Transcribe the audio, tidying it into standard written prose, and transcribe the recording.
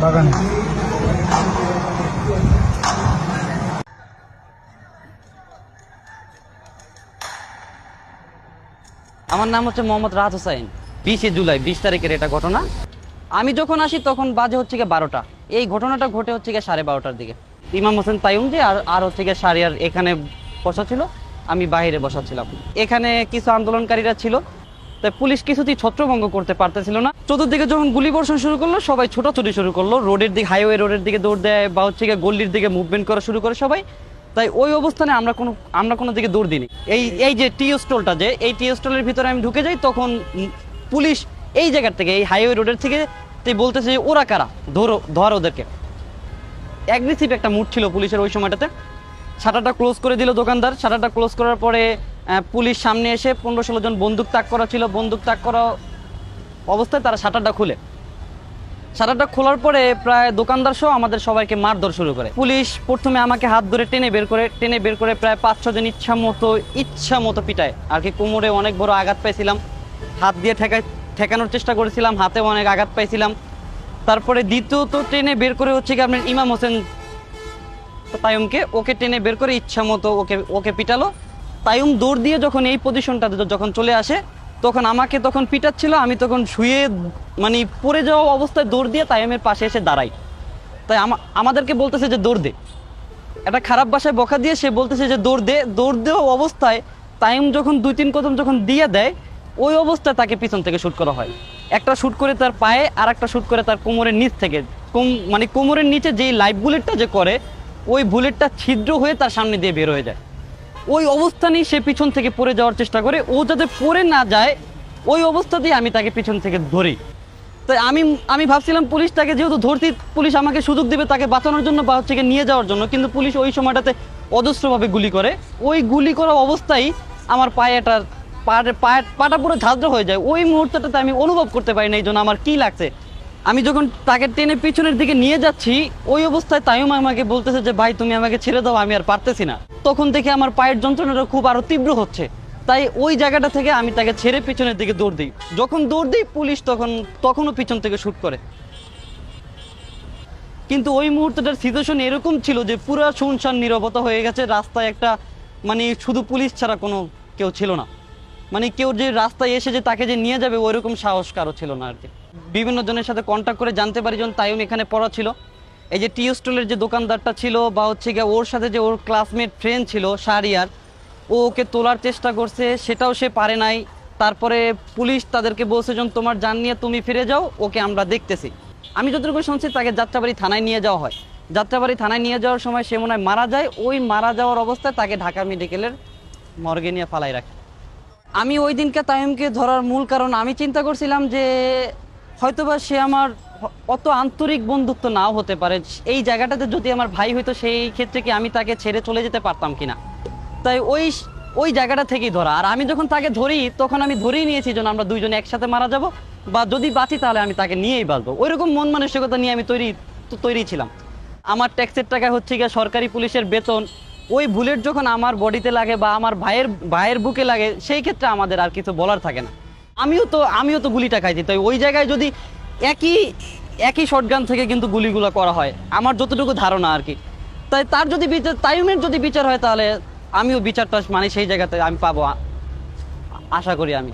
বাগানে। আমার নাম হচ্ছে মোহাম্মদ রাহাত হোসাইন। 20 জুলাই 20 তারিখের এটা ঘটনা। আমি যখন আসি তখন বাজে হচ্ছে গিয়ে 12টা। এই ঘটনাটা ঘটে হচ্ছে গিয়ে 12:30টার দিকে। ইমাম হোসেন তাইম যে আর হচ্ছে গিয়ে শাহরিয়ার এখানে বসা ছিল, আমি বাইরে বসা ছিলাম। এখানে কিছু আন্দোলনকারীরা ছিল, তাই পুলিশ কিছুতেই ছত্রভঙ্গ করতে পারতেছিল না। চতুর্দিকে যখন গুলি বর্ষণ শুরু করলো, সবাই ছোটাছুটি শুরু করলো, রোডের দিকে, হাইওয়ে রোডের দিকে দৌড় দেয় বা হচ্ছে গিয়ে গল্লির দিকে মুভমেন্ট করা শুরু করে সবাই। তাই ওই অবস্থানে আমরা কোনো দিকে দৌড় দিইনি। এই যে টি স্টলটা, যে এই টি স্টলের ভিতরে আমি ঢুকে যাই, তখন পুলিশ এই জায়গার থেকে, এই হাইওয়ে রোডের থেকে বলতেছে যে ওরা কারা, ধর ওদেরকে। অ্যাগ্রেসিভ একটা মুড ছিল পুলিশের ওই সময়টাতে। শাটারটা ক্লোজ করে দিল দোকানদার। শাটারটা ক্লোজ করার পরে পুলিশ সামনে এসে 15-16 জন বন্দুক তাক করা ছিল। বন্দুক তাক করা অবস্থায় তারা শাটারটা খুলে, শাটারটা খোলার পরে প্রায় দোকানদার সহ আমাদের সবাইকে মারধর শুরু করে। পুলিশ প্রথমে আমাকে হাত ধরে টেনে বের করে প্রায় 5-6 জন ইচ্ছা মতো পিটায় আর কি। কোমরে অনেক বড় আঘাত পাইছিলাম, হাত দিয়ে ঠেকানোর চেষ্টা করেছিলাম, হাতে অনেক আঘাত পাইছিলাম। তারপরে দ্বিতীয়ত টেনে বের করে হচ্ছে কি আপনার ইমাম হোসেন তাইমকে, ওকে টেনে বের করে ইচ্ছা মতো ওকে পিটালো। তাইম দৌড় দিয়ে যখন এই পজিশনটাতে যখন চলে আসে, তখন আমাকে তখন পিটাচ্ছিল। আমি তখন শুয়ে মানে পড়ে যাওয়া অবস্থায় দৌড় দিয়ে তাইমের পাশে এসে দাঁড়াই। তাই আমাদেরকে বলতেছে যে দৌড় দে। একটা খারাপ ভাষায় বকা দিয়ে সে বলতেছে যে দৌড় দে। দৌড় দেওয়া অবস্থায় তাইম যখন 2-3 কদম যখন দিয়ে দেয়, ওই অবস্থায় তাকে পিছন থেকে শ্যুট করা হয়। একটা শ্যুট করে তার পায়ে, আর একটা শ্যুট করে তার কোমরের নিচ থেকে। মানে কোমরের নিচে যেই লাইভ বুলেটটা যে করে, ওই বুলেটটা ছিদ্র হয়ে তার সামনে দিয়ে বের হয়ে যায়। ওই অবস্থানেই সে পিছন থেকে পড়ে যাওয়ার চেষ্টা করে। ও যাতে পড়ে না যায়, ওই অবস্থাতেই আমি তাকে পিছন থেকে ধরি। তাই আমি ভাবছিলাম পুলিশ তাকে যেহেতু ধরতি, পুলিশ আমাকে সুযোগ দেবে তাকে বাঁচানোর জন্য বা হচ্ছে নিয়ে যাওয়ার জন্য, কিন্তু পুলিশ ওই সময়টাতে অজস্রভাবে গুলি করে। ওই গুলি করা অবস্থায় আমার পাটা পুরো ঝাঁঝরা হয়ে যায়। ওই মুহূর্তটাতে আমি অনুভব করতে পারি না এই জন্য আমার কি লাগছে। আমি যখন তাকে টেনে পিছনের দিকে নিয়ে যাচ্ছি, ওই অবস্থায় তাইম আমাকে বলতেছে যে ভাই তুমি আমাকে ছেড়ে দাও, আমি আর পারতেছি না। তখন থেকে আমার পায়ের যন্ত্রণাটা খুব আরো তীব্র হচ্ছে। তাই ওই জায়গাটা থেকে আমি তাকে ছেড়ে পিছনের দিকে দৌড় দিই। যখন দৌড় দিই, পুলিশ তখনও পিছন থেকে শ্যুট করে। কিন্তু ওই মুহূর্তটার সিচুয়েশন এরকম ছিল যে পুরো শুনশান নীরবতা হয়ে গেছে। রাস্তায় একটা মানে শুধু পুলিশ ছাড়া কোনো কেউ ছিল না। মানে কেউ যে রাস্তায় এসে যে তাকে যে নিয়ে যাবে ওইরকম সাহস কারো ছিল না আর কি। বিভিন্ন জনের সাথে কন্ট্যাক্ট করে জানতে পারি যখন তাইম এখানে পড়া ছিল, এই যে টি স্টলের যে দোকানদারটা ছিল বা হচ্ছে গিয়ে ওর সাথে যে ওর ক্লাসমেট ফ্রেন্ড ছিল শাহরিয়ার, ওকে তোলার চেষ্টা করছে, সেটাও সে পারে নাই। তারপরে পুলিশ তাদেরকে বলছে যখন তোমার জান নিয়ে তুমি ফিরে যাও, ওকে আমরা দেখতেছি। আমি যতটুকু শুনছি তাকে যাত্রাবাড়ি থানায় নিয়ে যাওয়া হয়। যাত্রাবাড়ি থানায় নিয়ে যাওয়ার সময় সে মনে হয় মারা যায়। ওই মারা যাওয়ার অবস্থায় তাকে ঢাকা মেডিকেলের মর্গে নিয়ে ফালাই রাখে। আমি ওই দিনকে তাইমকে ধরার মূল কারণ আমি চিন্তা করছিলাম যে হয়তোবা সে আমার অত আন্তরিক বন্ধুত্ব নাও হতে পারে। এই জায়গাটাতে যদি আমার ভাই হইতো, সেই ক্ষেত্রে কি আমি তাকে ছেড়ে চলে যেতে পারতাম কিনা। তাই ওই জায়গাটা থেকেই ধরা। আর আমি যখন তাকে ধরি, তখন আমি ধরেই নিয়েছি যেন আমরা দুইজনে একসাথে মারা যাব, বা যদি বাঁচি তাহলে আমি তাকে নিয়েই বাঁচবো। ওইরকম মন মানসিকতা নিয়ে আমি তৈরি ছিলাম। আমার ট্যাক্সের টাকা হচ্ছে গিয়ে সরকারি পুলিশের বেতন। ওই বুলেট যখন আমার বডিতে লাগে বা আমার ভাইয়ের বুকে লাগে, সেই ক্ষেত্রে আমাদের আর কিছু বলার থাকে না। আমিও তো গুলিটা খাইছি। তাই ওই জায়গায় যদি একই শটগান থেকে কিন্তু গুলিগুলো করা হয়, আমার যতটুকু ধারণা আর কি। তাই তার যদি তাইমের যদি বিচার হয়, তাহলে আমিও বিচারটা মানে সেই জায়গাতে আমি পাবো, আশা করি আমি।